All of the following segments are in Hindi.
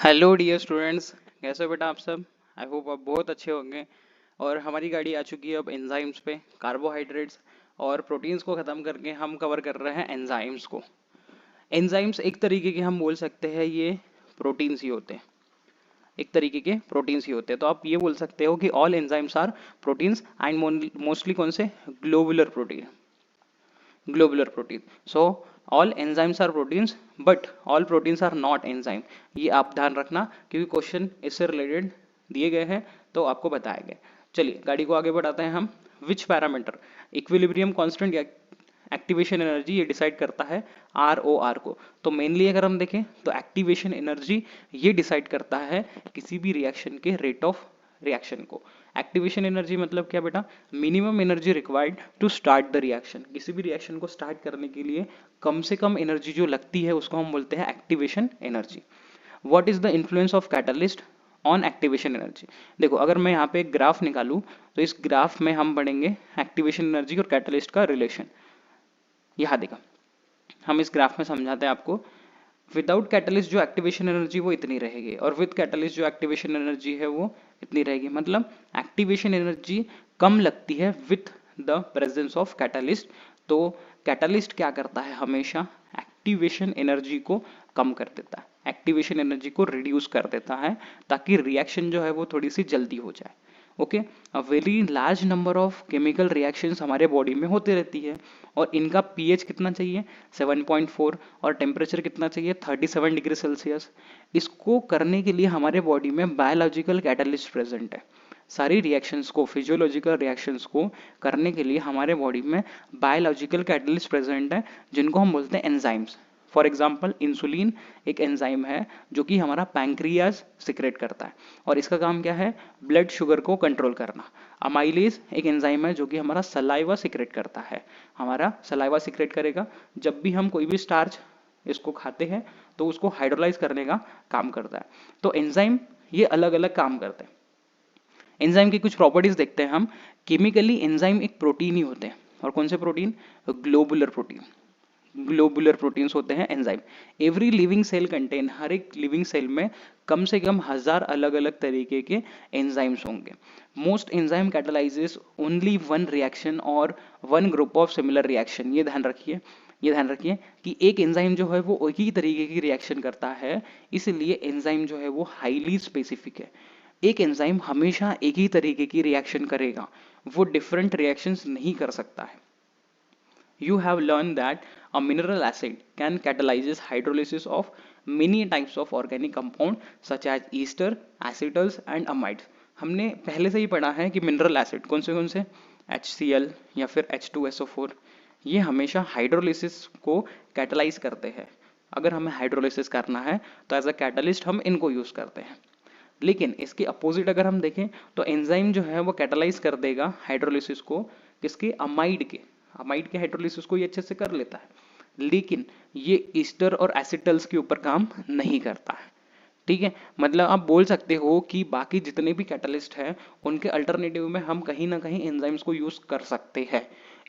हेलो डियर स्टूडेंट्स, कैसे हो बेटा आप सब। आई होप आप बहुत अच्छे होंगे। और हमारी गाड़ी आ चुकी है अब एंजाइम्स पे। कार्बोहाइड्रेट्स और प्रोटीन्स को ख़त्म करके हम कवर कर रहे हैं एंजाइम्स को। एंजाइम्स एक तरीके के हम बोल सकते हैं ये प्रोटीन्स ही होते हैं। एक तरीके के प्रोटीन्स ही होते हैं, तो आप ये बोल सकते हो कि all enzymes are proteins and mostly कौन से globular protein. Globular protein. So all enzymes are proteins but all proteins are not enzyme. ये आप ध्यान रखना क्योंकि क्वेश्चन इससे रिलेटेड दिए गए हैं तो आपको बताया गया। चलिए गाड़ी को आगे बढ़ाते हैं हम। विच पैरामीटर इक्विलिब्रियम कांस्टेंट या एक्टिवेशन एनर्जी ये डिसाइड करता है आर ओ आर को। तो मेनली अगर हम देखें तो एक्टिवेशन एनर्जी ये डिसाइड करता है किसी भी रिएक्शन के रेट ऑफ रिएक्शन को। एक्टिवेशन एनर्जी मतलब क्या बेटा, minimum energy required to start the reaction. किसी भी रिएक्शन को स्टार्ट करने के लिए कम से कम एनर्जी जो लगती है उसको हम बोलते हैं activation energy. What is the influence of catalyst on activation energy. देखो अगर मैं यहाँ पे एक ग्राफ निकालूं तो इस ग्राफ में हम पढ़ेंगे एक्टिवेशन एनर्जी और कैटलिस्ट का रिलेशन। यहाँ देखा, हम इस ग्राफ में समझाते हैं आपको। विदाउट कैटलिस्ट जो एक्टिवेशन एनर्जी वो इतनी रहेगी और विद कैटलिस्ट जो एक्टिवेशन एनर्जी है वो इतनी रहेगी। मतलब एक्टिवेशन एनर्जी कम लगती है with the presence of catalyst. तो कैटलिस्ट क्या करता है, हमेशा एक्टिवेशन एनर्जी को कम कर देता है, एक्टिवेशन एनर्जी को रिड्यूस कर देता है ताकि रिएक्शन जो है वो थोड़ी सी जल्दी हो जाए। Okay, a very large number of chemical reactions हमारे बॉडी में होते रहती है और इनका पीएच कितना चाहिए 7.4 और टेम्परेचर कितना चाहिए 37 डिग्री सेल्सियस। इसको करने के लिए हमारे बॉडी में बायोलॉजिकल कैटलिस्ट प्रेजेंट है। सारी रिएक्शंस को, फिजियोलॉजिकल रिएक्शंस को करने के लिए हमारे बॉडी में बायोलॉजिकल कैटलिस्ट प्रेजेंट है जिनको हम बोलते हैं एंजाइम्स। फॉर एग्जाम्पल इंसुलिन एक एंजाइम है जो कि हमारा पैंक्रियाज सिक्रेट करता है और इसका काम क्या है, ब्लड शुगर को कंट्रोल करना। अमाइलेज एक एंजाइम है जो कि हमारा सलाइवा सिक्रेट करता है, हमारा सलाइवा सिक्रेट करेगा जब भी हम कोई भी स्टार्च इसको खाते हैं तो उसको हाइड्रोलाइज करने का काम करता है। तो एंजाइम ये अलग अलग काम करते हैं। एंजाइम की कुछ प्रॉपर्टीज देखते हैं हम। केमिकली एंजाइम एक प्रोटीन ही होते हैं और कौन से protein, globular protein. Globular proteins होते हैं enzyme. Every living cell contain, हर एक लिविंग सेल में कम से कम 1000 अलग अलग तरीके के एंजाइम्स होंगे। Most enzyme catalyses only one reaction और one group of similar reaction. ये ध्यान रखिए, ये ध्यान रखिए कि एक एंजाइम जो है वो एक ही तरीके की रिएक्शन करता है, इसलिए एंजाइम जो है वो हाईली स्पेसिफिक है। एक एंजाइम हमेशा एक ही तरीके की रिएक्शन करेगा, वो डिफरेंट रिएक्शंस नहीं कर सकता है। You have learned that a mineral acid can catalyze hydrolysis of many types of organic compound such as ester, acetals and amides। हमने पहले से ही पढ़ा है कि मिनरल एसिड कौन से HCl या फिर H2SO4 ये हमेशा हाइड्रोलिसिस को कैटलाइज करते हैं। अगर हमें हाइड्रोलिसिस करना है तो एज अ कैटलिस्ट हम इनको यूज करते हैं। लेकिन इसके अपोजिट अगर हम देखें तो एंजाइम जो है वो कैटलाइज कर देगा हाइड्रोलिसिस को किसके, अमाइड के। अमाइड के हाइड्रोलिसिस को ये अच्छे से कर लेता है, लेकिन ये ईस्टर और एसिटल्स के ऊपर काम नहीं करता है। ठीक है, मतलब आप बोल सकते हो कि बाकी जितने भी कैटलिस्ट हैं उनके अल्टरनेटिव में हम कहीं ना कहीं एंजाइम्स को यूज कर सकते हैं।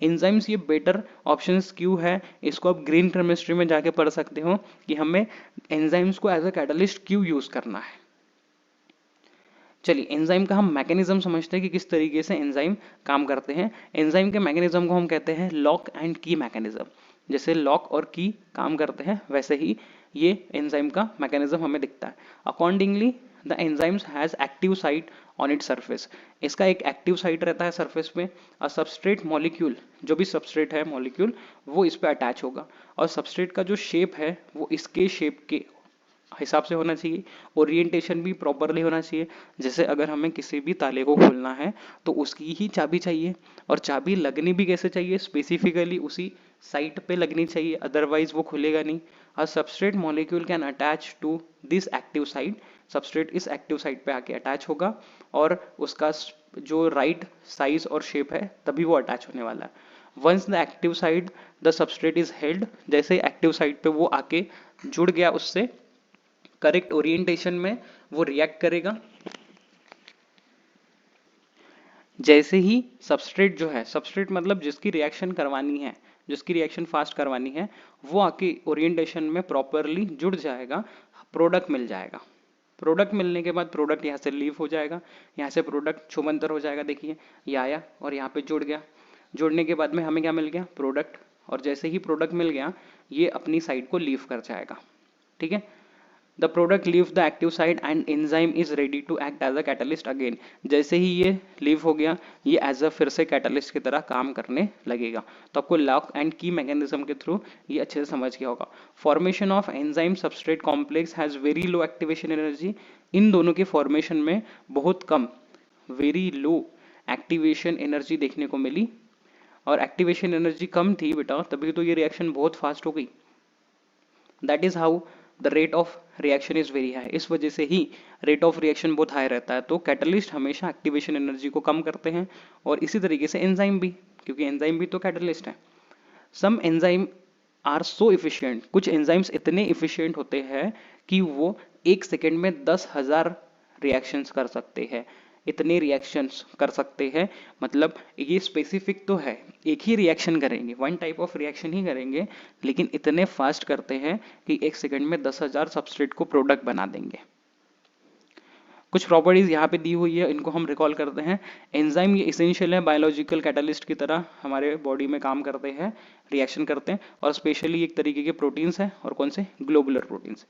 एंजाइम्स ये बेटर ऑप्शंस क्यों है, इसको आप ग्रीन केमिस्ट्री में जाके पढ़ सकते हो कि हमें एंजाइम्स को एज अ कैटलिस्ट क्यों यूज करना है। चलिए एंजाइम का हम मैकेनिज्म समझते हैं कि किस तरीके से एंजाइम काम करते हैं। एंजाइम के मैकेनिज्म को हम कहते हैं लॉक एंड की मैकेनिज्म। जैसे लॉक और की काम करते हैं वैसे ही ये एंजाइम का मैकेनिज्म हमें दिखता है। Accordingly the enzymes has active site on it surface. इसका एक एक्टिव साइट रहता है सरफेस में। और सबस्ट्रेट मॉलिक्यूल, जो भी सबस्ट्रेट है मॉलिक्यूल वो इस पे अटैच होगा और सबस्ट्रेट का जो शेप है वो इसके शेप के हिसाब से होना चाहिए। ओरिएंटेशन भी प्रॉपरली होना चाहिए। जैसे अगर हमें किसी भी ताले को खोलना है तो उसकी ही चाबी चाहिए और चाबी लगनी भी कैसे चाहिए, स्पेसिफिकली उसी साइट पे लगनी चाहिए, अदरवाइज वो खुलेगा नहीं। A substrate molecule can attach to this active site. Substrate इस एक्टिव साइट पे आके अटैच होगा और उसका जो राइट साइज और शेप है तभी वो अटैच होने वाला है। Once the active site the substrate is held, जैसे एक्टिव साइट पे वो आके जुड़ गया उससे करेक्ट ओरिएंटेशन में, वो रिएक्ट करेगा। जैसे ही सबस्ट्रेट जो है, सबस्ट्रेट मतलब जिसकी रिएक्शन करवानी है, जिसकी रिएक्शन फास्ट करवानी है, वो आके ओरिएंटेशन में प्रॉपरली जुड़ जाएगा, प्रोडक्ट मिल जाएगा। प्रोडक्ट मिलने के बाद प्रोडक्ट यहाँ से लीव हो जाएगा, यहाँ से प्रोडक्ट छुमंतर हो जाएगा, देखिए ये आया और यहाँ पे जुड़ गया। जुड़ने के बाद में हमें क्या मिल गया, प्रोडक्ट। और जैसे ही प्रोडक्ट मिल गया ये अपनी साइड को लीव कर जाएगा, ठीक है। The product leave the active side and enzyme is ready to act as a catalyst again. जैसे ही ये लीव हो गया ये एज अ फिर से कैटलिस्ट की तरह काम करने लगेगा। तो आपको लॉक एंड की मैकेनिज्म के थ्रू ये अच्छे से समझ गया होगा। Formation of enzyme substrate complex has very low activation energy. इन दोनों के फॉर्मेशन में बहुत कम, वेरी लो एक्टिवेशन एनर्जी देखने को मिली। और एक्टिवेशन एनर्जी कम थी बेटा, तभी तो ये रिएक्शन बहुत फास्ट हो गई। That is how the rate of reaction is very high. इस वजह से ही रेट ऑफ रिएक्शन बहुत हाई रहता है। तो कैटलिस्ट हमेशा एक्टिवेशन एनर्जी को कम करते हैं, और इसी तरीके से एंजाइम भी, क्योंकि एंजाइम भी तो कैटलिस्ट है। सम एंजाइम आर सो इफिशियंट, कुछ एंजाइम्स इतने इफिशियंट होते हैं कि वो 1 सेकेंड में 10,000 रिएक्शंस कर सकते हैं। इतने रिएक्शंस कर सकते हैं, मतलब ये स्पेसिफिक तो है, एक ही रिएक्शन करेंगे, वन टाइप ऑफ रिएक्शन ही करेंगे, लेकिन इतने फास्ट करते हैं कि 1 सेकेंड में 10,000 सबस्ट्रेट को प्रोडक्ट बना देंगे। कुछ प्रॉपर्टीज यहाँ पे दी हुई है, इनको हम रिकॉल करते हैं। एंजाइम ये इसेंशियल है, बायोलॉजिकल कैटलिस्ट की तरह हमारे बॉडी में काम करते हैं, रिएक्शन करते हैं, और स्पेशली एक तरीके के प्रोटीन्स हैं, और कौन से, globular proteins.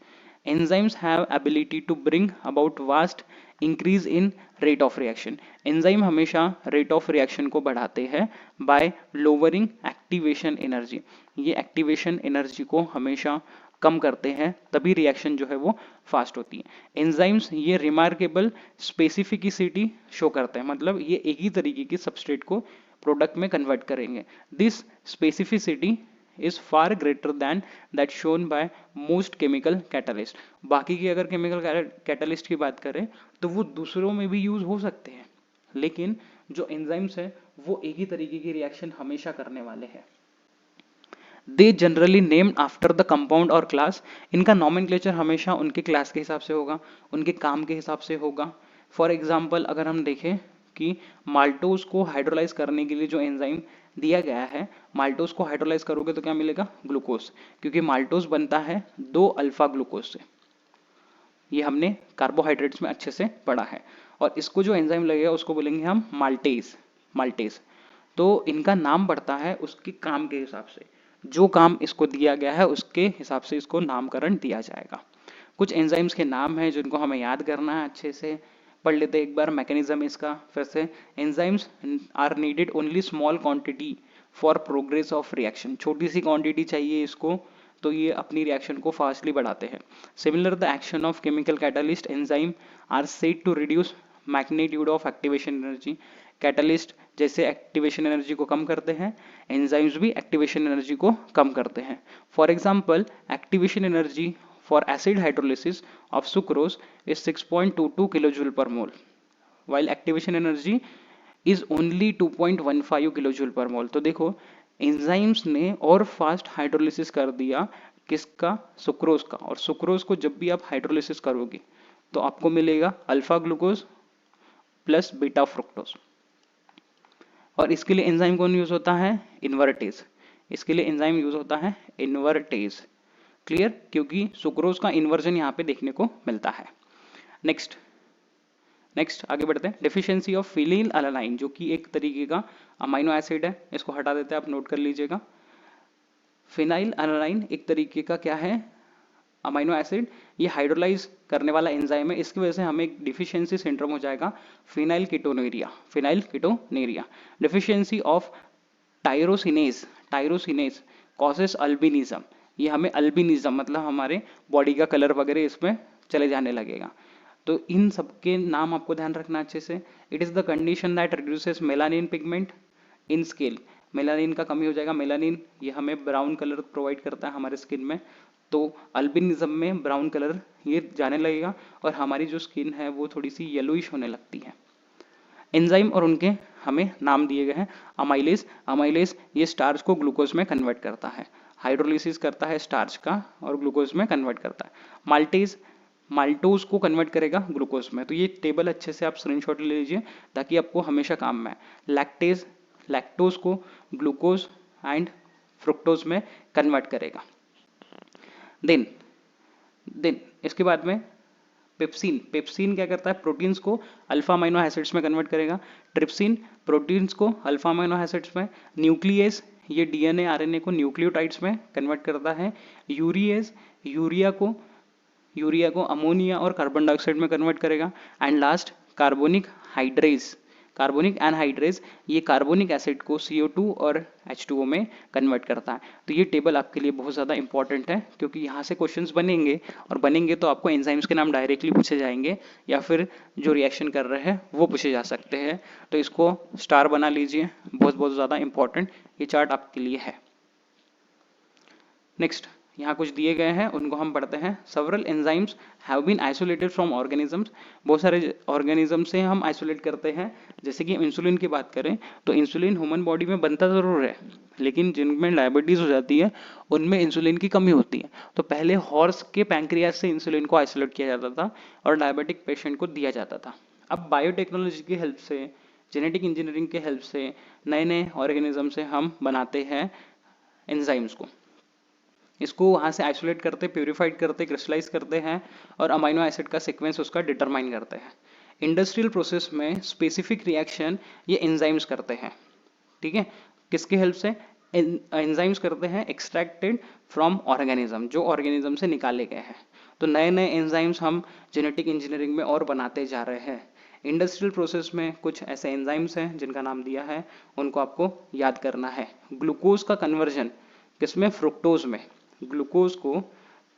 Enzymes have ability to bring about vast increase in rate of reaction. Enzyme हमेशा रेट ऑफ रिएक्शन को बढ़ाते हैं बाय लोअरिंग एक्टिवेशन एनर्जी। ये एक्टिवेशन एनर्जी को हमेशा कम करते हैं, तभी रिएक्शन जो है वो फास्ट होती है। एंजाइम्स ये रिमार्केबल स्पेसिफिसिटी शो करते हैं, मतलब ये एक ही तरीके की सबस्ट्रेट को प्रोडक्ट में कन्वर्ट करेंगे। This specificity is far greater than that shown by most chemical catalyst. बाकी की अगर केमिकल कैटलिस्ट की बात करें तो वो दूसरों में भी यूज हो सकते हैं, लेकिन जो एंजाइम्स है वो एक ही तरीके की रिएक्शन हमेशा करने वाले हैं। They generally named after the compound और क्लास। इनका नॉमेनक्लेचर हमेशा उनके क्लास के हिसाब से होगा, उनके काम के हिसाब से होगा। फॉर एग्जाम्पल अगर हम देखें कि माल्टोज को हाइड्रोलाइज करने के लिए जो एंजाइम दिया गया है, माल्टोज को हाइड्रोलाइज करोगे तो क्या मिलेगा, ग्लूकोज, क्योंकि माल्टोज बनता है 2 अल्फा ग्लूकोज से। ये हमने कार्बोहाइड्रेट्स में अच्छे से पढ़ा है। और इसको जो एंजाइम लगेगा उसको बोलेंगे हम माल्टेज, माल्टेज। तो इनका नाम पड़ता है उसके काम के हिसाब से, जो काम इसको दिया गया है उसके हिसाब से इसको नामकरण दिया जाएगा। कुछ एंजाइम्स के नाम हैं जिनको हमें याद करना है, अच्छे से पढ़ लेते हैं एक बार मैकेनिज्म इसका फिर से। Enzymes are needed only small quantity for progress of reaction. छोटी सी क्वांटिटी चाहिए इसको, तो ये अपनी रिएक्शन को फास्टली बढ़ाते हैं। Similar the action of chemical catalyst, enzyme are said to reduce magnitude of activation energy. Catalyst जैसे एक्टिवेशन एनर्जी को कम करते हैं, एंजाइम्स भी एक्टिवेशन एनर्जी को कम करते हैं। For example activation energy for acid hydrolysis of sucrose is 6.22 kilojoule पर मोल, while activation energy is only 2.15 kilojoule पर मोल। तो देखो एंजाइम्स ने और फास्ट हाइड्रोलिसिस कर दिया, किसका, सुक्रोज का। और सुक्रोज को जब भी आप हाइड्रोलिसिस करोगे तो आपको मिलेगा alpha glucose plus beta fructose. और इसके लिए एंजाइम कौन यूज होता है, इन्वर्टेज। इसके लिए एंजाइम यूज होता है इन्वर्टेज, क्लियर, क्योंकि सुक्रोज का इन्वर्जन यहाँ पे देखने को मिलता है। नेक्स्ट आगे बढ़ते हैं। डेफिशिएंसी ऑफ फिनील अलानाइन, जो कि एक तरीके का अमाइनो एसिड है, इसको हटा देते हैं, आप नोट कर लीजिएगा। फिनाइल अलानाइन एक तरीके का क्या है, अमाइनो एसिड। ये हाइड्रोलाइज करने वाला एंजाइम है, इसकी वजह से हमें एक डिफिशियंसी सिंड्रोम हो जाएगा, phenylketonuria, phenylketonuria. Deficiency of tyrosinase causes albinism. ये हमें अल्बिनिज्म मतलब हमारे बॉडी का कलर वगैरह इसमें चले जाने लगेगा। तो इन सबके नाम आपको ध्यान रखना अच्छे से। It is the condition that reduces melanin pigment in skin. Melanin का कमी हो जाएगा, मेलानिन ये हमें ब्राउन कलर प्रोवाइड करता है हमारे स्किन में, तो अल्बिनिज्म में ब्राउन कलर ये जाने लगेगा और हमारी जो स्किन है वो थोड़ी सी येलोइश होने लगती है। एंजाइम और उनके हमें नाम दिए गए हैं। अमाइलेज ये स्टार्च को ग्लूकोज में कन्वर्ट करता है, हाइड्रोलिसिस करता है स्टार्च का और ग्लूकोज में कन्वर्ट करता है। माल्टोज को कन्वर्ट करेगा ग्लूकोज में। तो ये टेबल अच्छे से आप स्क्रीनशॉट ले लीजिए ताकि आपको हमेशा काम में आए। लैक्टोज को ग्लूकोज एंड फ्रुक्टोज में कन्वर्ट करेगा। देन इसके बाद में पेप्सिन, पेप्सिन क्या करता है, प्रोटीन्स को अल्फा अमीनो एसिड्स में कन्वर्ट करेगा। ट्रिप्सिन प्रोटीन्स को अल्फा अमीनो एसिड्स में। न्यूक्लियस ये डीएनए आरएनए को न्यूक्लियोटाइड्स में कन्वर्ट करता है। यूरियस यूरिया को अमोनिया और कार्बन डाइऑक्साइड में कन्वर्ट करेगा। And last carbonic hydrase, carbonic anhydrase ये कार्बोनिक एसिड को CO2 और H2O में कन्वर्ट करता है। तो ये टेबल आपके लिए बहुत ज़्यादा इंपॉर्टेंट है, क्योंकि यहाँ से क्वेश्चंस बनेंगे, और बनेंगे तो आपको एंजाइम्स के नाम डायरेक्टली पूछे जाएंगे, या फिर जो रिएक्शन कर रहे हैं वो पूछे जा सकते हैं। तो इसको स्टार बना लीजिए, बहुत बहुत ज़्यादा इंपॉर्टेंट ये चार्ट आपके लिए है। नेक्स्ट यहाँ कुछ दिए गए हैं, उनको हम पढ़ते हैं। Several enzymes have been isolated from organisms, बहुत सारे ऑर्गेनिज्म से हम आइसोलेट करते हैं। जैसे कि इंसुलिन की बात करें तो इंसुलिन ह्यूमन बॉडी में बनता ज़रूर है, लेकिन जिनमें डायबिटीज़ हो जाती है उनमें इंसुलिन की कमी होती है। तो पहले हॉर्स के पैंक्रियाज से इंसुलिन को आइसोलेट किया जाता था और डायबिटिक पेशेंट को दिया जाता था। अब बायोटेक्नोलॉजी की हेल्प से, जेनेटिक इंजीनियरिंग के हेल्प से नए नए ऑर्गेनिज्म से हम बनाते हैं एंजाइम्स को। इसको वहाँ से आइसोलेट करते, प्यूरिफाइड करते, क्रिस्टलाइज करते हैं और अमीनो एसिड का सीक्वेंस उसका डिटरमाइन करते हैं। इंडस्ट्रियल प्रोसेस में स्पेसिफिक रिएक्शन ये एंजाइम्स करते हैं, ठीक है। किसके हेल्प से एंजाइम्स करते हैं? एक्सट्रैक्टेड फ्रॉम ऑर्गेनिज्म, जो ऑर्गेनिज्म से निकाले गए हैं। तो नए नए एंजाइम्स हम जेनेटिक इंजीनियरिंग में और बनाते जा रहे हैं। इंडस्ट्रियल प्रोसेस में कुछ ऐसे एंजाइम्स हैं जिनका नाम दिया है, उनको आपको याद करना है। ग्लूकोज का कन्वर्जन किसमें? फ्रुक्टोज में। ग्लूकोज को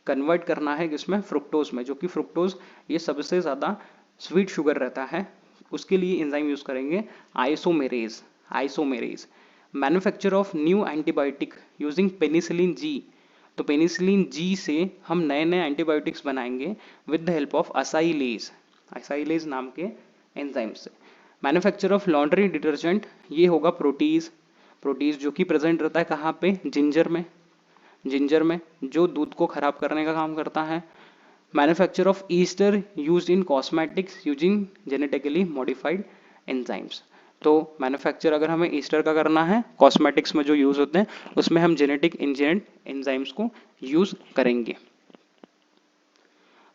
कन्वर्ट करना है किसमें? फ्रुक्टोज में, जो कि फ्रुक्टोज ये सबसे ज़्यादा स्वीट शुगर रहता है। उसके लिए एंजाइम यूज़ करेंगे isomerase. Isomerase manufacture of new antibiotic using penicillin G. तो पेनिसिलिन जी से हम नए नए एंटीबायोटिक्स बनाएंगे विद द हेल्प ऑफ असाइलेज, असाइलेज नाम के एंजाइम से। मैन्युफैक्चर ऑफ लॉन्ड्री डिटर्जेंट ये होगा प्रोटीज। प्रोटीज जो कि प्रेजेंट रहता है कहाँ पे? जिंजर में। जिंजर में जो दूध को खराब करने का काम करता है। Manufacture of Easter used in cosmetics using genetically modified enzymes. तो मैन्युफैक्चर अगर हमें ईस्टर का करना है, कॉस्मेटिक्स में जो यूज होते हैं उसमें हम जेनेटिक इंजीनियर्ड एंजाइम्स को यूज करेंगे।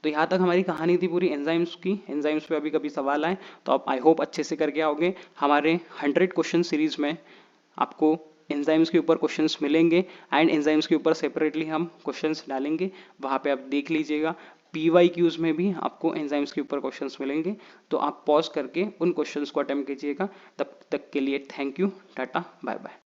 तो यहाँ तक हमारी कहानी थी पूरी एंजाइम्स की। एंजाइम्स पे अभी कभी सवाल आए तो आप आई होप अच्छे से करके आओगे। हमारे 100 क्वेश्चन सीरीज में आपको एंजाइम्स के ऊपर क्वेश्चंस मिलेंगे एंड एंजाइम्स के ऊपर सेपरेटली हम क्वेश्चंस डालेंगे, वहाँ पे आप देख लीजिएगा। PYQs में भी आपको एंजाइम्स के ऊपर क्वेश्चंस मिलेंगे, तो आप पॉज करके उन क्वेश्चंस को अटेम्प्ट कीजिएगा। तब तक के लिए thank you, tata, bye bye.